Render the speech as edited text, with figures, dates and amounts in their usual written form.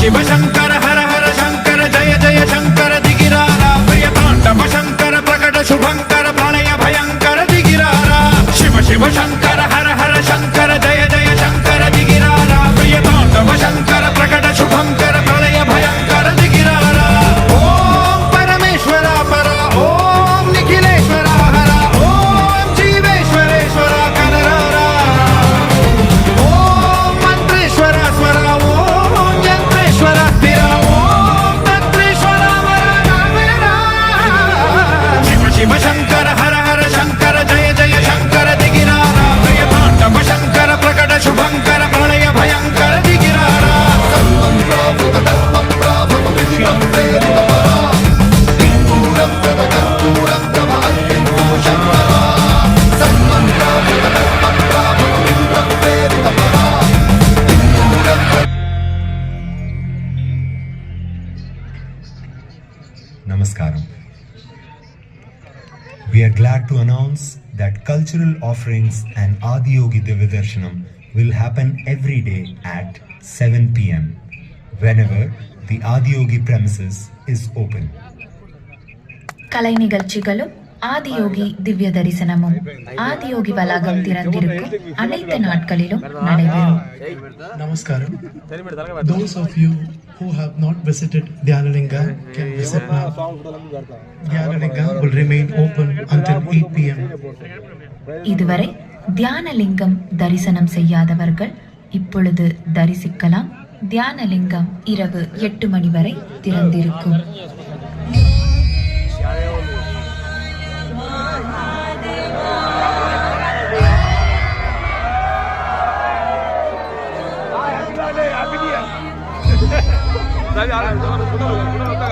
ಶಿವ ಶಂಕರ ಹರ ಹರ ಶಂಕರ ಜಯ ಜಯ ಶಂಕರ ದಿಗಿರಾರ ಪ್ರಿಯ ತಾಂಡವ ಶಂಕರ ಪ್ರಕಟ ಶುಭಂಕರ ಪ್ರಳಯ ಭಯಂಕರ ದಿಗಿರಾರ ಶಿವ ಶಿವ ಶಂಕರ ಹರ ಹರ ಶಂಕರ ಜಯ ಜಯ ಶಂಕರ ದಿಗಿರಾರ ಪ್ರಿಯ ತಾಂಡವ ಶಂಕರ ಪ್ರಕಟ ಶುಭಂಕರ ಪ್ರಳಯ ಭಯಂಕರ ದಿಗಿರಾರ ಓಂ ಪರಮೇಶ್ವರ ಪರ ಓಂ ನಿಖಿಲೇಶ್ವರ ಹರ ಓಂ ಜೀವೇಶ್ವರೇಶ್ವರ ಕನರಾರ ಓಂ ಮಂತ್ರೇಶ್ವರ ಸ್ವರ ಓಂ ಯಂತ್ರೇಶ್ವರ ಸ್ಥಿರ ಓಂ ತಂತ್ರೇಶ್ವರ ವರ ಶಿವ ಶಿವ ಶಂಕರ ಹರ ಹರ ಶಂಕರ ಜಯ ಜಯ ಶಂಕರ ದಿಗಿರಾರ ಪ್ರಿಯ ತಾಂಡವ ಶಂಕರ ಪ್ರಕಟ ಶುಭಂಕರ ಪ್ರಳಯ ಭಯಂಕರ ದಿಗಿರಾರ Namaskaram. We are glad to announce that cultural offerings and Adiyogi Divyadarshanam will happen every day at 7 p.m. whenever the Adiyogi premises is open. கலை நிகழ்ச்சிகளும் ஆதியோகி திவ்ய தரிசனமும் ஆதியோகி வளாகம் திறந்திருக்கும் அனைத்து நாட்களிலும் நடைபெறும். Namaskaram. Those of you who have not visited Dhyanalinga can visit now. Dhyanalinga will remain open until 8 p.m. இதுவரை தியானலிங்கம் தரிசனம் செய்யாதவர்கள் இப்பொழுது தரிசிக்கலாம். தியானலிங்கம் இரவு 8 மணி வரை திறந்திருக்கும். Dale,